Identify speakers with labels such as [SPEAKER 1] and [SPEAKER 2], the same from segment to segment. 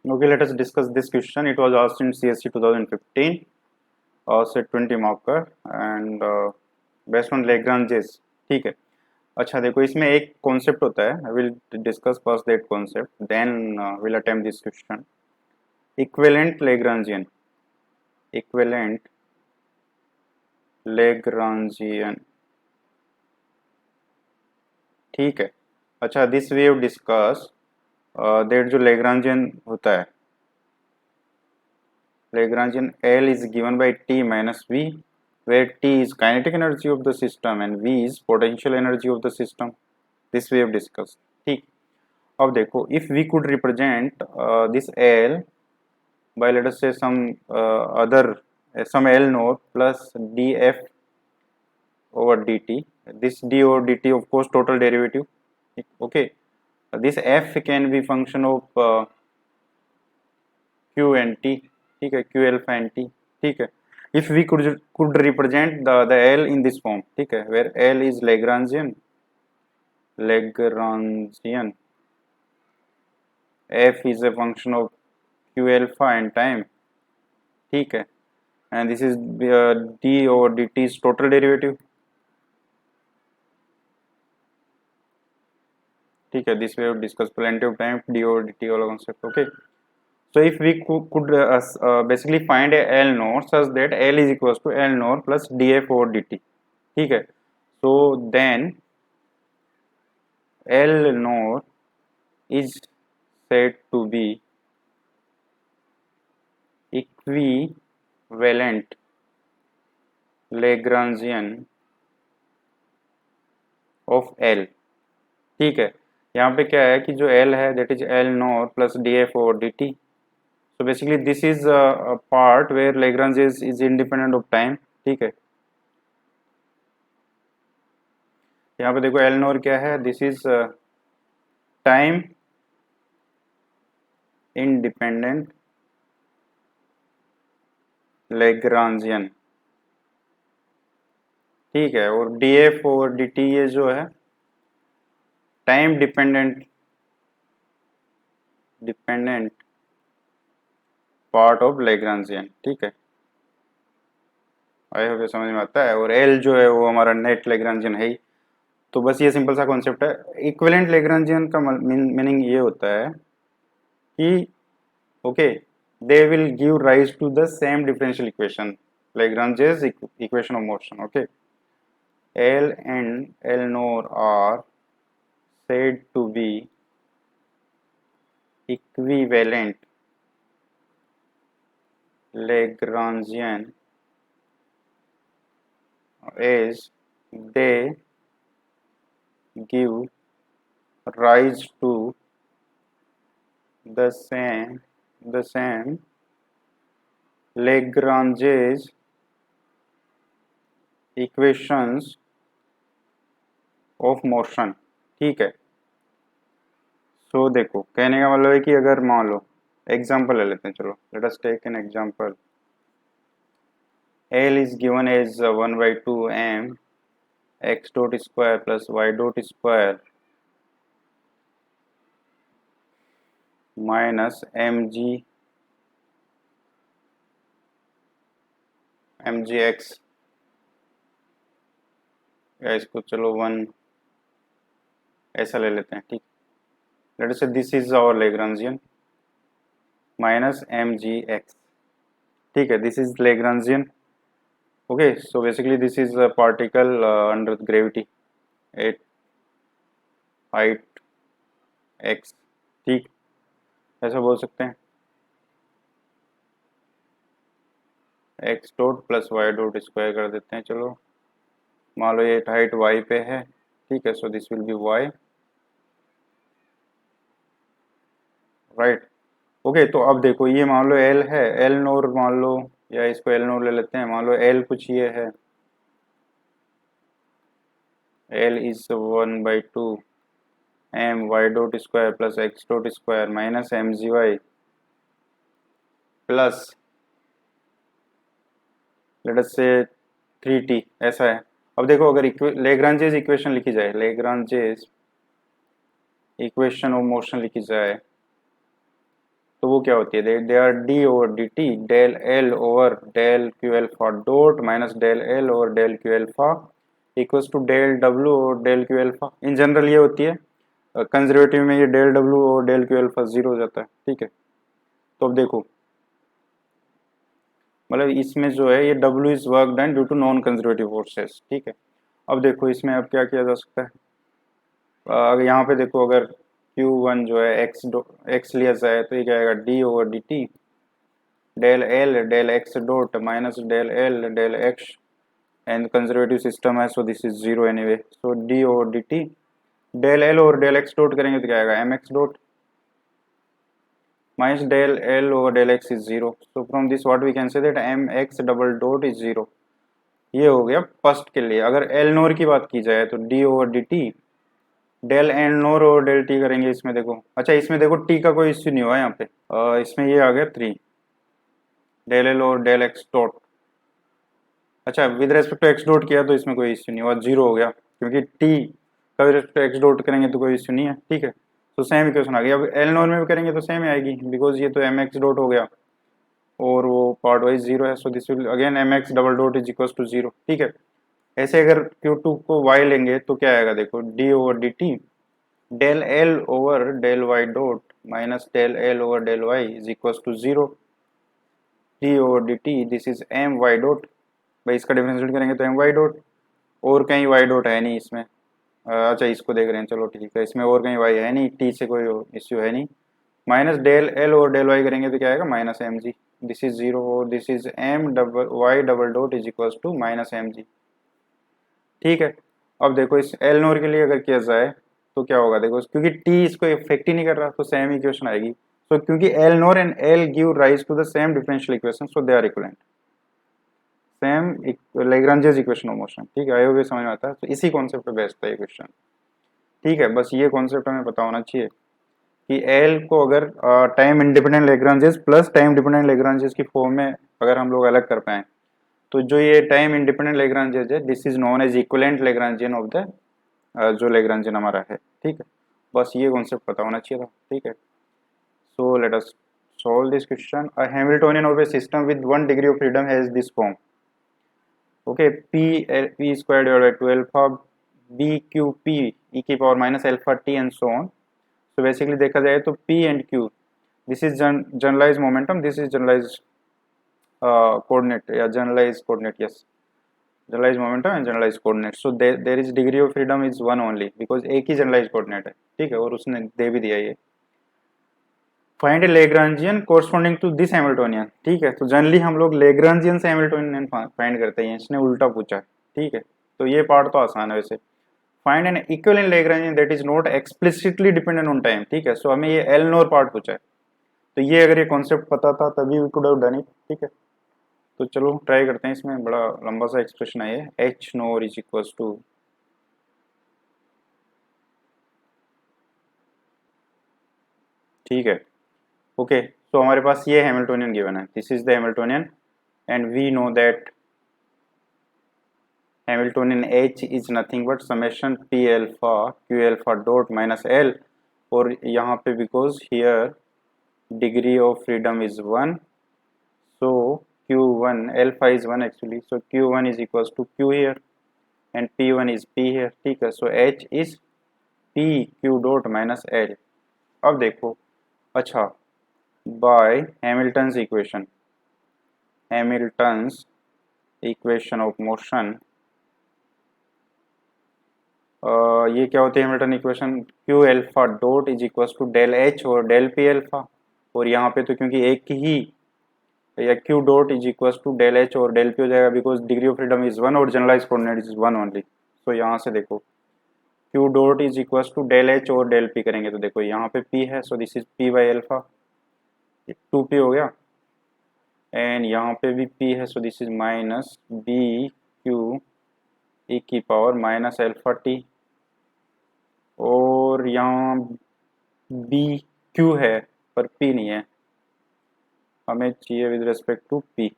[SPEAKER 1] Okay, let us discuss this question. It was asked in CSC 2015, set 20 marker and based on Lagrange's. ठीक है. अच्छा देखो इसमें एक कॉन्सेप्ट होता है. I will discuss first that concept, then we'll attempt this question. Equivalent Lagrangian. Equivalent Lagrangian. ठीक है. अच्छा this we have discussed that जो Lagrangian होता है, Lagrangian L is given by T minus V, where T is kinetic energy of the system and V is potential energy of the system. This we have discussed. ठीक. अब देखो, if we could represent this L by let us say some some L naught plus dF over dt. This d over dt of course total derivative. Okay. This F can be function of Q and T. ठीक है, Q alpha and T. ठीक है. If we could represent the L in this form, ठीक है, where L is Lagrangian, F is a function of Q alpha and time, ठीक है, and this is d over dt is total derivative. ठीक है, this we have discussed plenty of time, d over dt वाला concept. Okay. So if we could basically find a L naught such that L is equals to L naught plus dF over dt. ठीक है. So then L naught is said to be equivalent Lagrangian of L. ठीक है. यहाँ पे क्या है कि जो L है that is L naught plus dF over dt. So basically this is a part where Lagrange is independent of time. ठीक है. यहाँ पे देखो L naught क्या है, this is time independent Lagrangian. ठीक है. और dF over dt ये जो है time dependent part of Lagrangian. ठीक है. आई होप ये समझ में आता है. और L जो है वो हमारा नेट Lagrangian है ही. तो बस ये सिंपल सा कॉन्सेप्ट है. इक्विवेलेंट Lagrangian का मीनिंग ये होता है कि okay they will give rise to the same differential equation, Lagrange's equation of motion. Okay, L and L naught are said to be equivalent Lagrangian as they give rise to the same Lagrange's equations of motion. ठीक है. सो देखो कहने का मतलब है कि अगर मान लो एग्जांपल ले लेते हैं. चलो let us take an example. L is given as 1/2 m x dot square plus y dot square minus mgx, या इसको चलो 1 ऐसा ले लेते हैं. ठीक. Let us say this is our Lagrangian minus mgx. ठीक है, this is Lagrangian. Okay, so basically this is a particle under gravity at height x. ठीक, ऐसा बोल सकते हैं. x dot plus y dot square कर देते हैं. चलो मान लो ये हाइट y पे है. ठीक है, so this will be y. Right. Okay, तो अब देखो ये मान लो L है, L नोर मान लो, या इसको L नोर ले लेते हैं. मान लो L कुछ ये है, L is 1/2 m y dot square plus x dot square minus mgy plus late us से 3t ऐसा है. अब देखो अगर Lagrange's इक्वेशन लिखी जाए, Lagrange's इक्वेशन ऑफ मोशन लिखी जाए, तो वो क्या होती है, they are D over D T del L over del Q alpha dot minus del L over del Q alpha equals to del W और del Q alpha. In general ये होती है, कंजर्वेटिव में ये डेल डब्ल्यू और del Q alpha zero हो जाता है, ठीक है। तो अब देखो, मतलब इसमें जो है ये W is work done due to non conservative forces, ठीक है। अब देखो इसमें अब क्या किया जा सकता है, अगर यहाँ पे देखो अगर Q1 जो है एक्स लिया जाए तो ये क्या आएगा, D over D T del L del x dot minus del L del X, and conservative system है so this is zero anyway, so D over D T del L और डेल एक्स डॉट करेंगे तो क्या आएगा, M X dot minus del L over del X is zero, so from this what we can say that M X double dot is zero. ये हो गया first के लिए। अगर एल नोर की बात की जाए तो D over D T del L नोर और डेल टी करेंगे, इसमें देखो, अच्छा इसमें देखो टी का कोई इश्यू नहीं हुआ यहाँ पे, इसमें ये आ गया थ्री डेल एल और डेल एक्स डॉट। अच्छा with respect to x dot किया तो इसमें कोई इश्यू नहीं हुआ, जीरो हो गया, क्योंकि टी का with respect to x dot करेंगे तो कोई इश्यू नहीं है, ठीक है। तो सेम इक्वेशन आ गई। अब एल नोर में भी करेंगे तो सेम ही आएगी, बिकॉज ये तो एम एक्स डॉट हो गया और वो पार्ट वाइज जीरो है, so this will again M X double dot is equal to zero, ठीक है। ऐसे अगर Q2 को y लेंगे तो क्या आएगा, देखो D over D T del L over del Y dot minus del L over del Y is equal to zero, D over D T this is M Y dot, भाई इसका differentiate करेंगे तो M Y dot, और कहीं Y dot है नहीं इसमें, अच्छा इसको देख रहे हैं, चलो ठीक है, इसमें और कहीं वाई है नहीं, टी से कोई इश्यू है नहीं, माइनस डेल एल और डेल वाई करेंगे तो क्या आएगा, minus M G, this is zero और this is M double Y double dot is equal to minus M G, ठीक है। अब देखो इस एल नोर के लिए अगर किया जाए तो क्या होगा, देखो क्योंकि टी इसको इफेक्ट ही नहीं कर रहा तो सेम इक्वेशन आएगी, सो क्योंकि L naught and L give rise to the same differential equation so they are equivalent, same Lagrange's equation of motion, ठीक है। आई होप ये समझ में आता है, तो इसी कॉन्सेप्ट पे बेस्ड है ये क्वेश्चन, ठीक है। बस ये कॉन्सेप्ट हमें पता होना चाहिए कि एल को अगर time independent Lagrange's plus time dependent Lagrange's की फॉर्म में अगर हम लोग अलग कर पाए तो जो ये टाइम इंडिपेंडेंट लैग्रेंजेस है this is known as equivalent Lagrangian of the जो लैग्रेंजियन हमारा है, ठीक है। बस ये कॉन्सेप्ट पता होना चाहिए था, ठीक है। सो let us solve this question. A Hamiltonian of a system with 1 degree of freedom has this form. Okay, p squared divided by 2 alpha b q p e की power minus alpha t and so on. So basically देखा जाए तो p and q, this is generalized momentum, this is generalized coordinate या generalized coordinate, yes, generalized momentum and generalized coordinate. So there is degree of freedom is 1 only because एक ही generalized coordinate है, ठीक है, और उसने दे भी दिया ये। Find a Lagrangian corresponding to this Hamiltonian, ठीक है। तो जनरली हम लोग लेग्रांजियन से हैमिल्टोनियन फाइंड करते हैं, इसने उल्टा पूछा है, ठीक है। तो ये पार्ट तो आसान है वैसे। Find N equivalent Lagrangian that is not explicitly dependent on time, ठीक है। सो हमें ये एल नोर पार्ट पूछा है, तो ये अगर ये कॉन्सेप्ट पता था तभी we could have done it, ठीक है। तो चलो ट्राई करते हैं, इसमें बड़ा लंबा सा एक्सप्रेशन है ये, H naught is equals to, ठीक है, ओके। तो हमारे पास ये हैमिल्टोनियन गिवन है, this is the Hamiltonian and we know that Hamiltonian H is nothing but summation P alpha Q alpha dot minus L, और यहाँ पे because here degree of freedom is 1, so Q1 alpha is 1 actually, so Q1 is equals to Q here and P1 is P here, ठीक है। so H is P Q dot minus L। अब देखो, अच्छा by Hamilton's equation of motion, ये क्या होती है Hamilton equation, Q alpha dot is equal to del H और डेल पी एल्फा, और यहाँ पे तो क्योंकि एक ही या Q dot is equal to del H और डेल पी हो जाएगा because degree of freedom is 1 और जनरलाइज कोऑर्डिनेट इज 1 ओनली। तो यहाँ से देखो Q dot is equal to del H और डेल पी करेंगे तो देखो यहाँ पे पी है, so this is P by alpha, 2p हो गया, एंड यहाँ पे भी p है, so this is minus B Q E की पावर माइनस एल्फा टी, और यहाँ बी क्यू है पर पी नहीं है, हमें चाहिए with respect to P,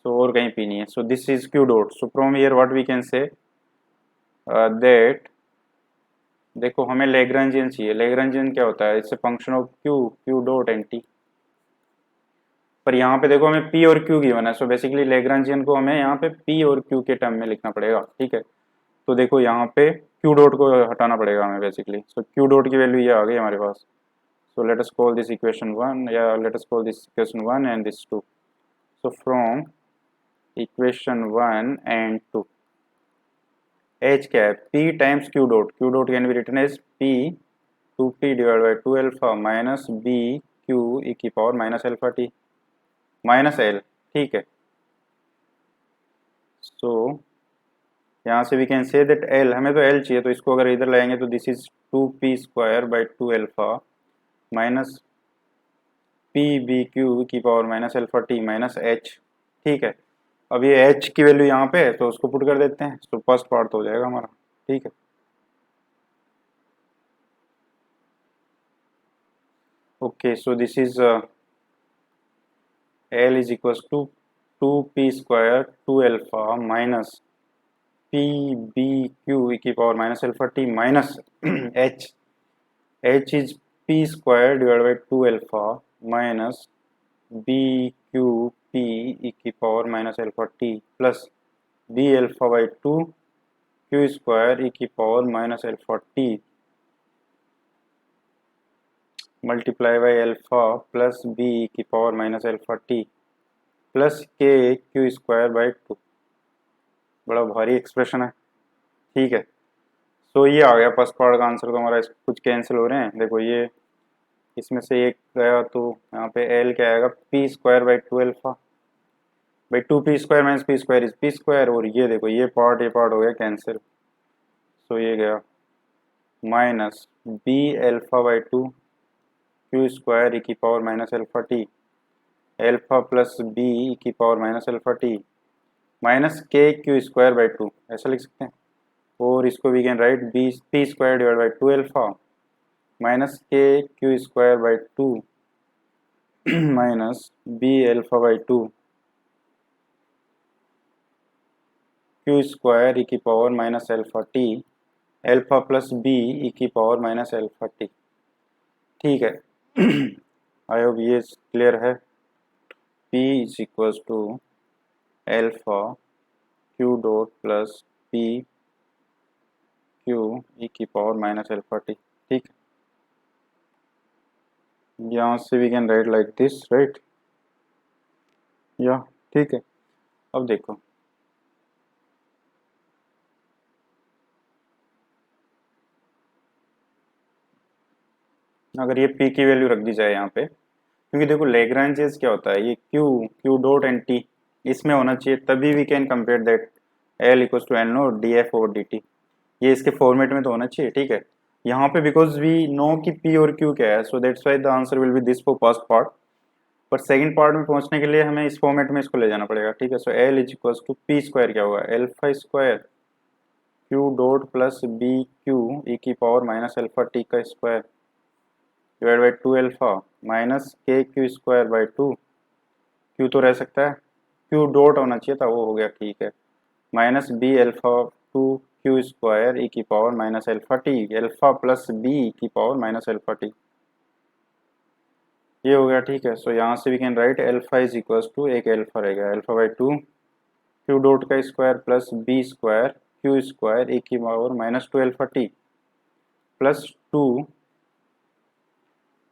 [SPEAKER 1] so और कहीं पी नहीं है, so this is Q dot. So from here what we can say that देखो हमें लैग्रेंजियन चाहिए। लैग्रेंजियन क्या होता है? इससे function of Q dot and T. पर यहाँ पे देखो हमें पी और क्यू गिवन है, सो बेसिकली लैग्रेंजियन को हमें यहाँ पे पी और क्यू के टर्म में लिखना पड़ेगा, ठीक है। तो देखो यहाँ पे क्यू डॉट को हटाना पड़ेगा हमें बेसिकली, सो क्यू डॉट की वैल्यू ये आ गई हमारे पास। So let us call this equation 1 या let us call this equation 1 and this 2। So from equation 1 and 2 h क्या है? P times q dot can be written as p 2p divide by 2 alpha minus B Q E की power minus alpha t minus l, ठीक है। So यहाँ से we can say that L, हमें तो L चाहिए, तो इसको अगर इधर लाएंगे तो this is 2p square by 2 alpha minus p b q की power minus alpha t minus h, ठीक है। अब ये एच की वैल्यू यहाँ पे है तो उसको पुट कर देते हैं, तो फर्स्ट पार्ट तो हो जाएगा हमारा, ठीक है। Okay, so this is l is equal to 2p square 2 alpha minus p b Q E की power minus alpha t minus h, h is p square divide by 2 alpha minus B q p e की power minus alpha t plus b alpha by 2 q square e की power minus alpha t multiply by alpha plus b की power minus alpha t plus के q square by 2। बड़ा भारी expression है, ठीक है। सो ये आ गया फर्स्ट पार्ट का आंसर। तो हमारा कुछ कैंसिल हो रहे हैं, देखो ये इसमें से एक गया तो यहाँ पे एल क्या आएगा? P square by 2 alpha by 2p square minus P square is p square, और ये देखो ये पार्ट हो गया कैंसिल। सो ये गया minus b alpha by 2 q square e की power minus alpha t alpha plus b e की power minus alpha t minus k q square by 2, ऐसा लिख सकते हैं। और इसको we can write b p square divide by 2 alpha minus k q square by 2 minus b alpha by 2 q square e की power minus alpha t alpha plus b e की power minus alpha T, ठीक है। I hope ये clear है। P is equals to alpha Q dot plus P Q ई की power minus alpha T, ठीक है। यहाँ से we can write like this, right, या ठीक है। अब देखो अगर ये P की वैल्यू रख दी जाए यहाँ पे, क्योंकि देखो लैग्रेंजियस क्या होता है, ये क्यू डॉट एंड टी इसमें होना चाहिए, तभी we can compare that L equals to L naught D F over D T, ये इसके फॉर्मेट में तो होना चाहिए, ठीक है। यहाँ पे बिकॉज वी नो कि पी और क्यू क्या है, so that's why the answer will be this for first part. पर सेकंड पार्ट में पहुंचने के लिए हमें इस फॉर्मेट में इसको ले जाना पड़ेगा, ठीक है। So l is equals to p square क्या होगा? Alpha square q dot plus b Q E की पावर माइनस अल्फा टी का square divide by 2 alpha minus k q square by 2, q तो रह सकता है, क्यू डॉट होना चाहिए था, वो हो गया, ठीक है, minus b alpha 2 q square e की power minus alpha t alpha plus b की पावर माइनस अल्फा टी, ये हो गया, ठीक है। सो यहाँ से we can write alpha is equals to एक अल्फा रह गया अल्फा बाई 2 क्यू डॉट का square plus b square q square e की power minus 2 alpha t plus 2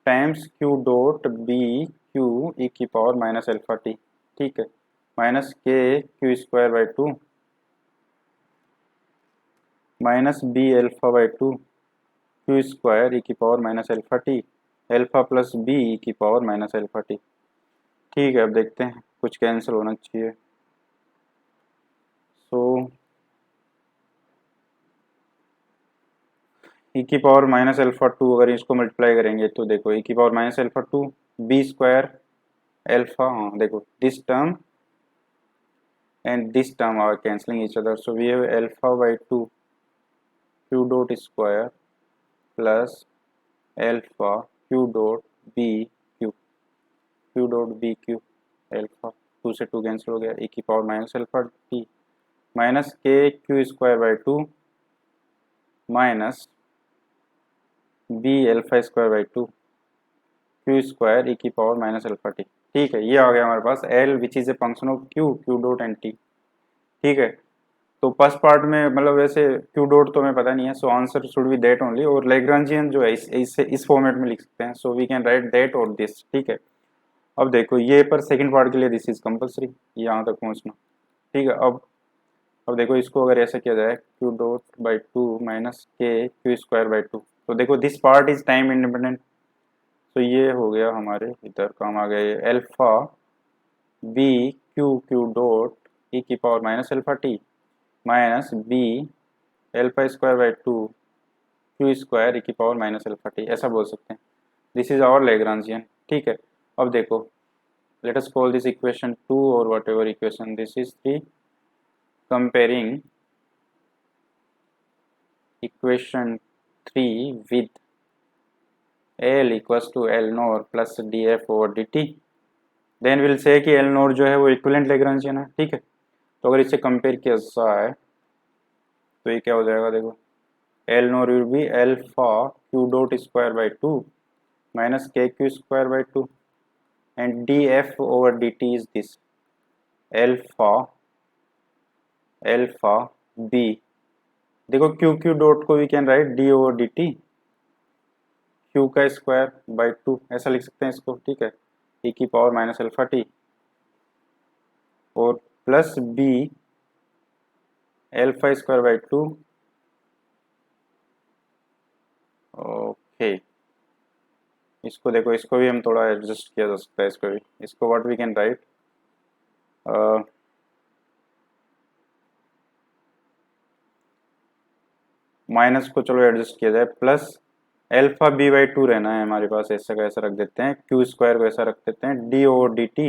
[SPEAKER 1] times q dot b Q E की power minus alpha T, ठीक है, minus k q square by 2 minus b alpha by 2 q square e की power minus alpha t alpha plus b e की power minus alpha T, ठीक है। अब देखते हैं कुछ कैंसिल होना चाहिए। सो ई की पावर माइनस अल्फा 2 अगर इसको मल्टीप्लाई करेंगे तो देखो ई की power minus alpha 2 B square alpha, हाँ देखो this term and this term are cancelling each other, so we have alpha by 2 q dot square plus alpha q dot b q q dot b q alpha 2 से 2 cancel हो गया, e की power minus alpha t minus k q square by 2 minus b alpha square by two q square e की power minus alpha T. ठीक है, ये आ गया हमारे पास l which is a function of q q dot and t. ठीक है, तो फर्स्ट पार्ट में मतलब वैसे क्यू डॉट तो हमें पता नहीं है, so answer should be that only, और लैग्रांजियन जो है इस फॉर्मेट में लिख सकते हैं, so we can write that और दिस। ठीक है, अब देखो ये पर सेकंड पार्ट के लिए दिस इज कंपलसरी, यहाँ तक पहुँचना। ठीक है, अब देखो इसको अगर ऐसा किया जाए Q dot by two minus k q square by to, तो देखो this part is time independent, तो ये हो गया हमारे इधर काम आ गया ये alpha b q q dot e की power minus alpha t minus b alpha square by two q square e की पावर माइनस अल्फा टी, ऐसा बोल सकते हैं। This is our Lagrangian. ठीक है, अब देखो let us call this equation 2 और whatever equation this is 3, comparing equation 3 with L equals to L nought plus d F over D t, then will say कि L nor जो है वो equivalent Lagrangian है। ठीक है, तो अगर इससे कंपेयर किया जाए तो ये क्या हो जाएगा, देखो L nought will be alpha q dot square by two minus k q square by two and d F over D t is this alpha alpha b, देखो क्यू क्यू डॉट को we can write d over D t q का square by two, ऐसा लिख सकते हैं इसको। ठीक है, e की पावर माइनस अल्फा टी और plus b alpha square by two. Okay, इसको देखो, इसको भी हम थोड़ा एडजस्ट किया जा सकता है, इसको भी, इसको what we can write minus को चलो एडजस्ट किया जाए, plus alpha B by two रहना है हमारे पास, ऐसा का ऐसा रख देते हैं, क्यू स्क्वायर को ऐसा रख देते हैं, D over D T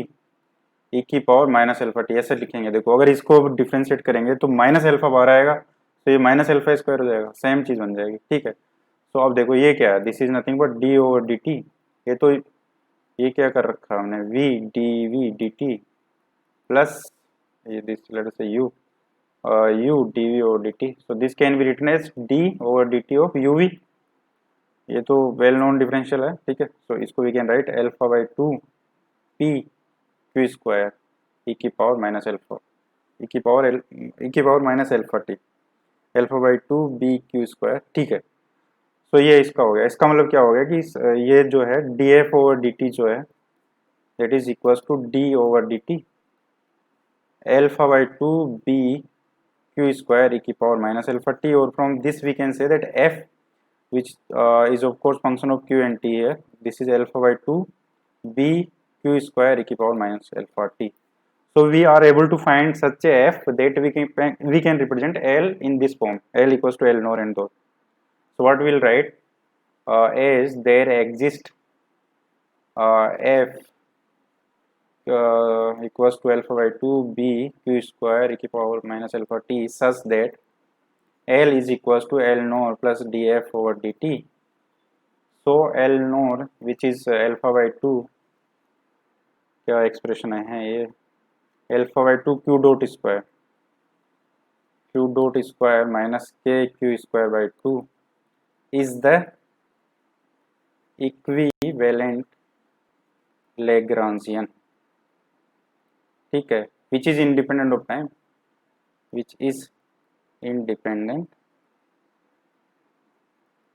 [SPEAKER 1] E की पावर माइनस अल्फा टी, ऐसे लिखेंगे। देखो अगर इसको डिफ्रेंशिएट करेंगे तो माइनस अल्फा बाहर आएगा, तो ये माइनस अल्फा स्क्वायर हो जाएगा, सेम चीज बन जाएगी। ठीक है, तो अब देखो ये क्या है, this is nothing but D over D T, ये तो ये क्या कर रखा है हमने, वी डी टी प्लस ये दिस लेट अस से you u dv over dt, so this can be written as d over dt of uv, ये तो वेल नोन डिफरेंशियल है। ठीक है, सो इसको we can write alpha by two p q square e की power minus alpha e की power minus alpha t alpha by two b q square. ठीक है, सो ये इसका हो गया, इसका मतलब क्या हो गया कि ये जो है D F over D T जो है that is equal to D over D T alpha by two B q square e की power minus alpha t, or from this we can say that f which is of course function of q and t here, this is alpha by 2 b q square e की power minus alpha t, so we are able to find such a f that we can represent L in this form, L equals to L nor and those. So what we will write is there exists f equals to alpha by 2 b q square e की power minus alpha t such that L is equals to L nor plus df over dt, so L nor which is alpha by 2, क्या expression है ये, alpha by 2 q dot square minus k q square by 2 is the equivalent Lagrangian। ठीक है, which is independent of time, which is independent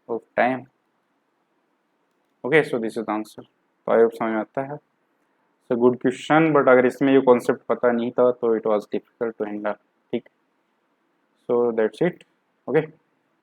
[SPEAKER 1] of time। okay, so this is the answer। तो I hope समझ में आता है, so good question, but अगर इसमें ये कॉन्सेप्ट पता नहीं था तो it was difficult to handle. ठीक, सो दैट्स इट। ओके।